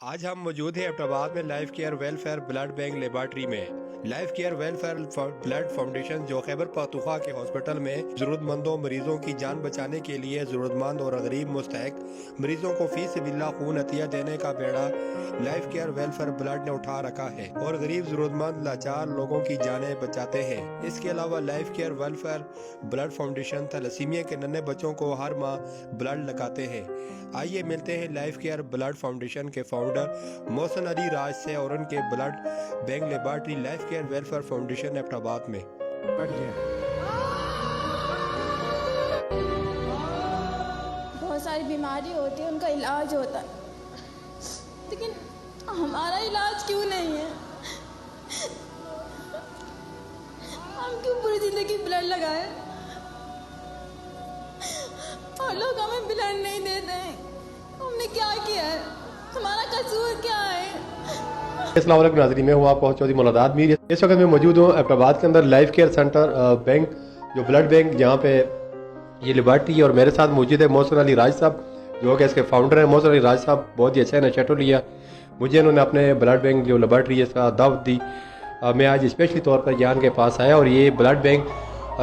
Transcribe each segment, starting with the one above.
आज हम मौजूद हैं एबटाबाद में life care welfare blood bank laboratory में। Life care welfare blood foundation जो खैबर पख्तूनख्वा के हॉस्पिटल में ज़रूरतमंदों मरीजों की जान बचाने के लिए ज़रूरतमंद और गरीब मुस्तहक मरीजों को फीस बिल्ला खून अतिया देने का बेड़ा लाइफ केयर वेलफेयर ब्लड ने उठा रखा है और गरीब ज़रूरतमंद लाचार लोगों की जानें बचाते हैं। इसके अलावा life care welfare blood foundation thalassemia के नन्हे बच्चों को हर माह ब्लड लगाते हैं। आइए मिलते हैं लाइफ केयर ब्लड फाउंडेशन के फाउंडर मोहसिन अली राज से और उनके blood bank laboratory life care welfare foundation Abbottabad में। बहुत सारी बीमारी होती है, उनका इलाज होता है, लेकिन हमारा इलाज क्यों नहीं है? हम क्यों पूरी जिंदगी ब्लड लगाए और लोग हमें ब्लड नहीं देते हैं? हमने क्या किया है? हमारा कसूर क्या है? अस्सलाम वालेकुम नाज़रीन, मैं हूँ आपका चौधरी मौलाद मीर। इस वक्त मैं मौजूद हूँ एबटाबाद के अंदर लाइफ केयर सेंटर बैंक जो ब्लड बैंक जहाँ पे ये लेबॉर्ट्री है और मेरे साथ मौजूद है मोहसिन अली राज साहब जो कि इसके फाउंडर हैं। मोहसिन अली राज साहब बहुत ही अच्छा इनिशिएटिव लिया, मुझे इन्होंने अपने ब्लड बैंक जो लेबॉर्ट्री है इसका दावत दी। मैं आज स्पेशली तौर पर यहाँ के पास आया और ये ब्लड बैंक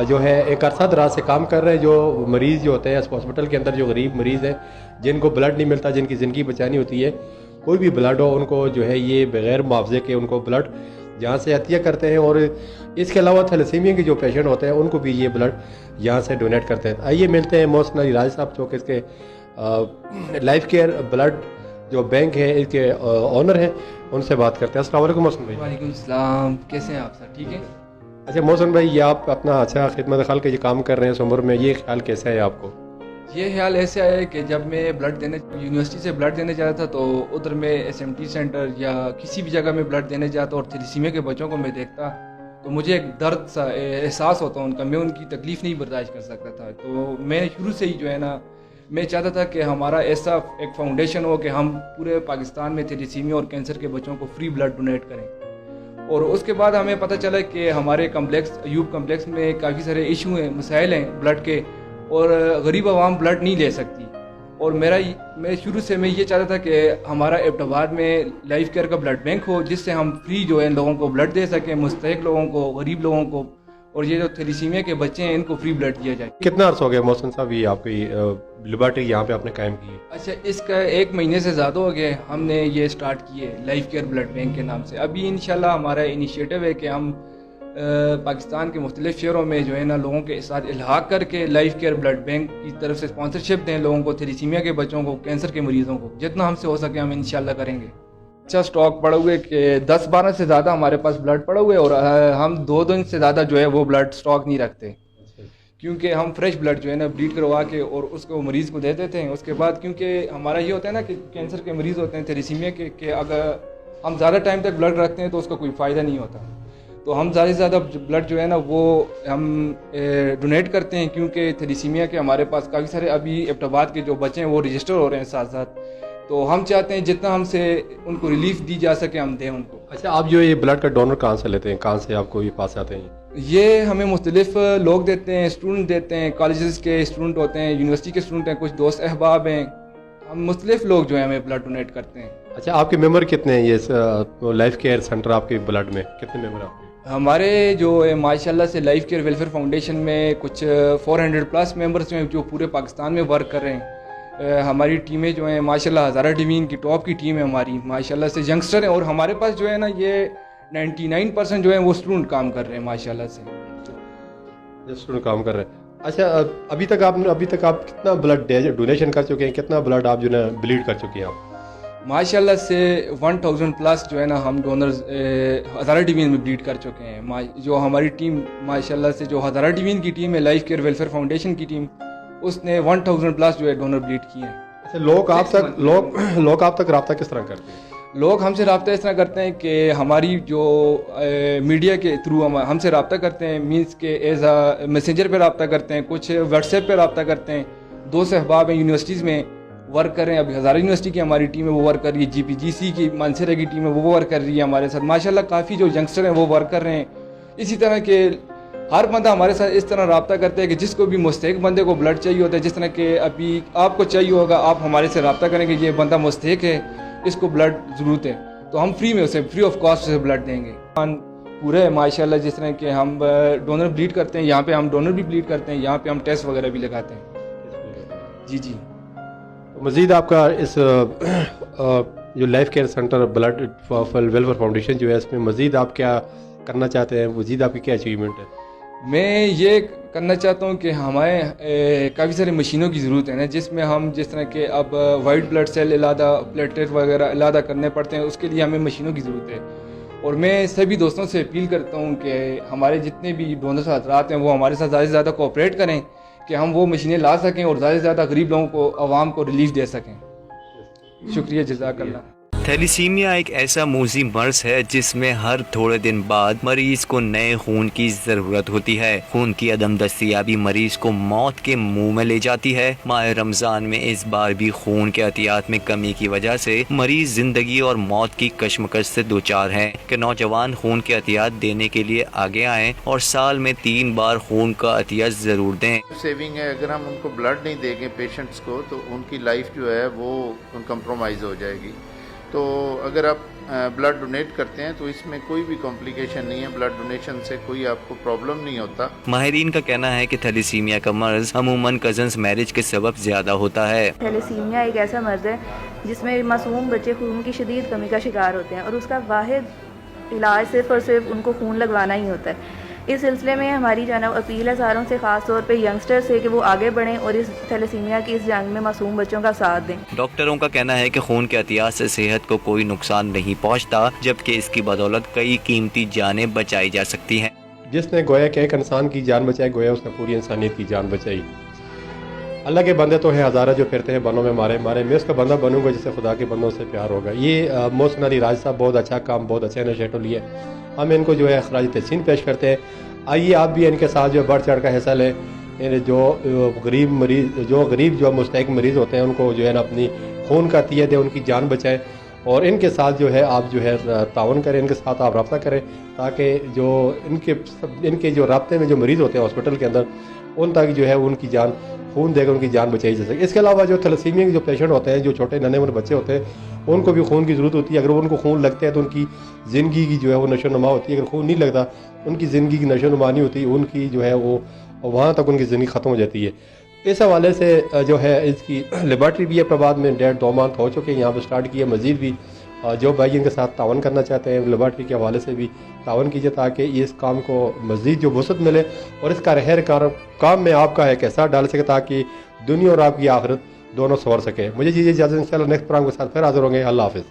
जो है एक अरसा दराज से काम कर रहे हैं। जो मरीज़ जो होते हैं इस हॉस्पिटल के अंदर, जो गरीब मरीज़ हैं जिनको ब्लड नहीं मिलता, जिनकी ज़िंदगी बचानी होती है, कोई भी ब्लड हो उनको जो है ये बग़ैर मुआवजे के उनको ब्लड यहाँ से अतिया करते हैं। और इसके अलावा थैलेसीमिया के जो पेशेंट होते हैं उनको भी ये ब्लड यहाँ से डोनेट करते हैं। आइए मिलते हैं मोहसिन अली राज साहब जो कि इसके लाइफ केयर ब्लड जो बैंक है इसके ऑनर हैं, उनसे बात करते हैं। अस्सलाम वालेकुम मोहसिन भाई। वालेकुम सलाम, कैसे हैं आप सर? ठीक है। अच्छा मोहसिन भाई, ये आप अपना अच्छा खिदमत खल के ये काम कर रहे हैं इस उम्र में, ये ख्याल कैसा है आपको? ये ख्याल ऐसे आया कि जब मैं ब्लड देने यूनिवर्सिटी से ब्लड देने जाता था तो उधर में एसएमटी सेंटर या किसी भी जगह में ब्लड देने जाता और थैलेसीमिया के बच्चों को मैं देखता तो मुझे एक दर्द सा एहसास होता उनका, मैं उनकी तकलीफ़ नहीं बर्दाश्त कर सकता था। तो मैं शुरू से ही जो है ना, मैं चाहता था कि हमारा ऐसा एक फाउंडेशन हो कि हम पूरे पाकिस्तान में थैलेसीमिया और कैंसर के बच्चों को फ्री ब्लड डोनेट करें। और उसके बाद हमें पता चला कि हमारे कम्प्लेक्स अयूब कम्प्लेक्स में काफ़ी सारे इशू हैं, मसाइल हैं ब्लड के, और गरीब आवाम ब्लड नहीं ले सकती। और मैं शुरू से मैं ये चाहता था कि हमारा एबटाबाद में लाइफ केयर का ब्लड बैंक हो जिससे हम फ्री जो है लोगों को ब्लड दे सकें, मुस्तहिक लोगों को, गरीब लोगों को, और ये जो थैलेसीमिया के बच्चे हैं इनको फ्री ब्लड दिया जाए। कितना अर्सा हो गया मोहसिन साहब ये आपकी लेबॉर्ट्री यहाँ पे आपने कायम की है? अच्छा, इसका 1 महीने से ज़्यादा हो गया हमने ये स्टार्ट किए लाइफ केयर ब्लड बैंक के नाम से। अभी इंशाल्लाह हमारा इनिशिएटिव है कि हम पाकिस्तान के मुख्तलिफ शहरों में जो है ना लोगों के साथ इल्हाक करके लाइफ केयर ब्लड बैंक की तरफ से स्पॉन्सरशिप दें लोगों को, थैलेसीमिया के बच्चों को, कैंसर के मरीज़ों को, जितना हमसे हो सके हम इंशाल्लाह करेंगे। अच्छा स्टॉक पड़ा हुए कि 10-12 से ज़्यादा हमारे पास ब्लड पड़ा हुए और हम 2 दिन से ज़्यादा जो है वो ब्लड स्टॉक नहीं रखते, क्योंकि हम फ्रेश ब्लड जो है ना ब्लीड करवा के और उसको मरीज़ को दे देते हैं। उसके बाद क्योंकि हमारा ये होता है ना कि कैंसर के मरीज़ होते हैं थैलेसीमिया के अगर हम ज़्यादा टाइम तक ब्लड रखते हैं तो उसका कोई फ़ायदा नहीं होता। तो हम ज़्यादा से ज़्यादा ब्लड जो है ना वो हम डोनेट करते हैं, क्योंकि थैलेसीमिया के हमारे पास काफ़ी सारे अभी एबटाबाद के जो बच्चे हैं वो रजिस्टर हो रहे हैं साथ साथ। तो हम चाहते हैं जितना हमसे उनको रिलीफ दी जा सके हम दें उनको। अच्छा, आप जो ये ब्लड का डोनर कहाँ से लेते हैं, कहाँ से आपको ये पास आते हैं? ये हमें मुख्तलिफ लोग देते हैं, स्टूडेंट देते हैं, कॉलेजेस के स्टूडेंट होते हैं, यूनिवर्सिटी के स्टूडेंट हैं, कुछ दोस्त अहबाब हैं, हम मुख्तलिफ लोग जो है हमें ब्लड डोनेट करते हैं। अच्छा, आपके मेंबर कितने हैं ये लाइफ केयर सेंटर आपके ब्लड में, कितने मेंबर आपके? हमारे जो है माशाल्लाह से लाइफ केयर वेलफेयर फाउंडेशन में कुछ 400+ मेंबर्स हैं जो पूरे पाकिस्तान में वर्क कर रहे हैं। हमारी टीमें जो हैं माशाल्लाह हज़ारा डिवीज़न की टॉप की टीम है हमारी, माशाल्लाह से यंगस्टर हैं। और हमारे पास जो है ना ये 99% जो है वो स्टूडेंट काम कर रहे हैं माशाल्लाह से। स्टूडेंट काम कर रहे हैं। अच्छा, अभी तक आप कितना ब्लड डोनेशन कर चुके हैं, कितना ब्लड आप जो है ब्लीड कर चुके हैं आप? माशाल्लाह से 1000+ जो है ना हम डोनर्स हज़ारा डिवीज़न में ब्लीड कर चुके हैं। जो हमारी टीम माशाल्लाह से जो हज़ारा डिवीज़न की टीम है लाइफ केयर वेलफेयर फाउंडेशन की टीम, उसने 1000+ जो है डोनर ब्लीड किए हैं। अच्छा, लोग आप तक रब्ता किस तरह करते हैं? लोग हमसे रब्ता इस तरह करते हैं कि हमारी जो मीडिया के थ्रू हमसे रब्ता करते हैं, मीन्स के एज आ मैसेंजर पे रब्ता करते हैं, कुछ व्हाट्सएप पे रब्ता करते हैं। 2 अहबाब हैं यूनिवर्सिटीज़ में वर्क कर रहे हैं, अभी हज़ारा यूनिवर्सिटी की हमारी टीम है वो वर्क कर रही है, GPGC की मानसरा की टीम है वो वर्क कर रही है हमारे साथ। माशाल्लाह काफ़ी जो यंगस्टर हैं वो वर्क कर रहे हैं। इसी तरह के हर बंदा हमारे साथ इस तरह रब्ता करता है कि जिसको भी मुस्तहिक बंदे को ब्लड चाहिए होता है, जिस तरह के अभी आपको चाहिए होगा, आप हमारे से रब्ता करेंगे, ये बंदा मुस्तहिक है इसको ब्लड ज़रूरत है, तो हम फ्री में उसे फ्री ऑफ कॉस्ट से ब्लड देंगे। पूरे है माशाल्लाह, जिस तरह के हम डोनर ब्लीड करते हैं, यहाँ पे हम डोनर भी ब्लीड करते हैं, यहाँ पे हम टेस्ट वगैरह भी लगाते हैं। जी जी। मज़ीद आपका इस जो life care centre blood welfare foundation जो है, इसमें मज़ीद आप क्या करना चाहते हैं, मज़ीद आपकी क्या अचीवमेंट है? मैं ये करना चाहता हूँ कि हमारे काफ़ी सारी मशीनों की ज़रूरत है ना, जिसमें हम जिस तरह के अब वाइट ब्लड सेल इलादा प्लेटलेट वगैरह इलादा करने पड़ते हैं, उसके लिए हमें मशीनों की ज़रूरत है। और मैं सभी दोस्तों से अपील करता हूँ कि हमारे जितने भी डोनर्स हज़रात हैं वो हमारे साथ ज़्यादा से ज़्यादा कोऑपरेट करें कि हम वो मशीनें ला सकें और ज़्यादा से ज़्यादा गरीब लोगों को, आवाम को रिलीफ दे सकें। शुक्रिया, जज़ाकल्लाह। थैलीसीमिया एक ऐसा मोजी मर्ज है जिसमें हर थोड़े दिन बाद मरीज को नए खून की जरूरत होती है। खून की अदम दस्तयाबी मरीज को मौत के मुंह में ले जाती है। माह रमजान में इस बार भी खून के एहतियात में कमी की वजह से मरीज जिंदगी और मौत की कश्मकश से दो चार हैं कि नौजवान खून के एहतियात देने के लिए आगे आएं और साल में 3 बार खून का एहतियात जरूर दें। सेविंग है, अगर हम उनको ब्लड नहीं देंगे पेशेंट्स को तो उनकी लाइफ जो है वो कंप्रोमाइज़ हो जाएगी। तो अगर आप ब्लड डोनेट करते हैं तो इसमें कोई भी कॉम्प्लिकेशन नहीं है, ब्लड डोनेशन से कोई आपको प्रॉब्लम नहीं होता। माहिरीन का कहना है कि थैलीसीमिया का मर्ज अमूमन कजन्स मैरिज के सबब ज्यादा होता है। थैलेसीमिया एक ऐसा मर्ज़ है जिसमें मासूम बच्चे खून की शदीद कमी का शिकार होते हैं और उसका वाहिद इलाज सिर्फ और सिर्फ उनको खून लगवाना ही होता है। इस सिलसिले में हमारी जाना अपील है सारों से, ख़ास तौर पे यंगस्टर से, कि वो आगे बढ़ें और इस थैलेसीमिया की इस जंग में मासूम बच्चों का साथ दें। डॉक्टरों का कहना है कि खून के एहतियात से सेहत को कोई नुकसान नहीं पहुंचता, जबकि इसकी बदौलत कई कीमती जानें बचाई जा सकती हैं। जिसने गोया कि एक इंसान की जान बचाई, गोया उसने पूरी इंसानियत की जान बचाई। अल्लाह के बंदे तो हैं हज़ारा जो फिरते हैं बनों में मारे मारे, मैं उसका बंदा बनूंगा जिससे खुदा के बंदों से प्यार होगा। ये मोहसिन अली राज साहब बहुत अच्छा काम, बहुत अच्छा इनिशिएटिव लिए, हम इनको जो है खराज तहसीन पेश करते हैं। आइए आप भी इनके साथ जो बढ़ चढ़ का हिस्सा लें। जो गरीब मरीज, जो गरीब जो मुस्तहिक मरीज़ होते हैं, उनको जो है ना अपनी खून का अतिया दें, उनकी जान बचाएं और इनके साथ जो है आप जो है तावन करें, इनके साथ आप रब्ता करें, ताकि जो इनके जो राब्ते में जो मरीज़ होते हैं हॉस्पिटल के अंदर, उन तक जो है उनकी जान खून देकर उनकी जान बचाई जा सके। इसके अलावा जो थैलेसीमिया के जो पेशेंट होते हैं, जो छोटे नन्हे मुन्ने बच्चे होते हैं, उनको भी खून की ज़रूरत होती है। अगर उनको खून लगता है तो उनकी ज़िंदगी की जो है वो नशोनुमा होती है। अगर खून नहीं लगता, उनकी ज़िंदगी की नशोनुमा नहीं होती, उनकी जो है वो वहाँ तक उनकी ज़िंदगी ख़त्म हो जाती है। इस हवाले से जो है इसकी लेबॉर्ट्री भी अपनाबाद में 1.5-2 मंथ हो चुके हैं, यहाँ पर स्टार्ट किया। मज़ीद भी जो भाई इनके साथ तावन करना चाहते हैं, लेबॉर्ट्री के हवाले से भी तावन कीजिए, ताकि इस काम को मज़ीद जो वसअत मिले और इसका रहर काम में आपका एक हिस्सा डाल सके, ताकि दुनिया और आपकी आखिरत दोनों संवर सके। मुझे जी इजाज़त, इंशाल्लाह नेक्स्ट प्रोग्राम के साथ फिर हाज़िर होंगे। अल्लाह हाफ़िज़।